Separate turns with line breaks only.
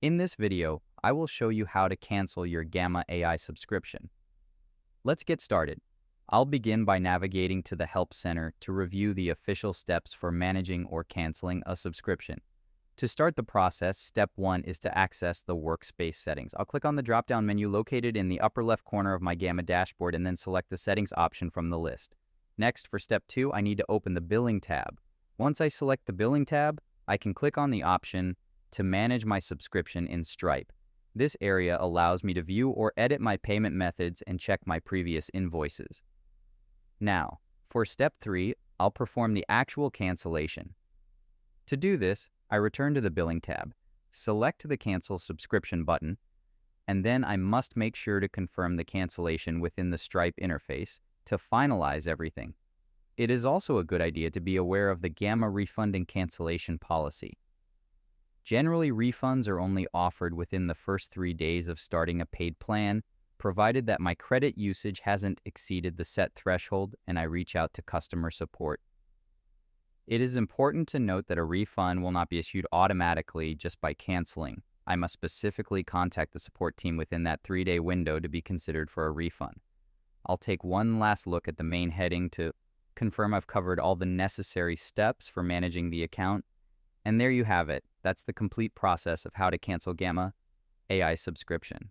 In this video, I will show you how to cancel your Gamma AI subscription. Let's get started. I'll begin by navigating to the Help Center to review the official steps for managing or canceling a subscription. To start the process, step 1 is to access the workspace settings. I'll click on the drop-down menu located in the upper left corner of my Gamma dashboard and then select the settings option from the list. Next, for step 2, I need to open the Billing tab. Once I select the Billing tab, I can click on the option to manage my subscription in Stripe. This area allows me to view or edit my payment methods and check my previous invoices. Now, for step 3, I'll perform the actual cancellation. To do this, I return to the Billing tab, select the Cancel Subscription button, and then I must make sure to confirm the cancellation within the Stripe interface to finalize everything. It is also a good idea to be aware of the Gamma refund and cancellation policy. Generally, refunds are only offered within the first 3 days of starting a paid plan, provided that my credit usage hasn't exceeded the set threshold and I reach out to customer support. It is important to note that a refund will not be issued automatically just by canceling. I must specifically contact the support team within that 3-day window to be considered for a refund. I'll take one last look at the main heading to confirm I've covered all the necessary steps for managing the account. And there you have it. That's the complete process of how to cancel Gamma AI subscription.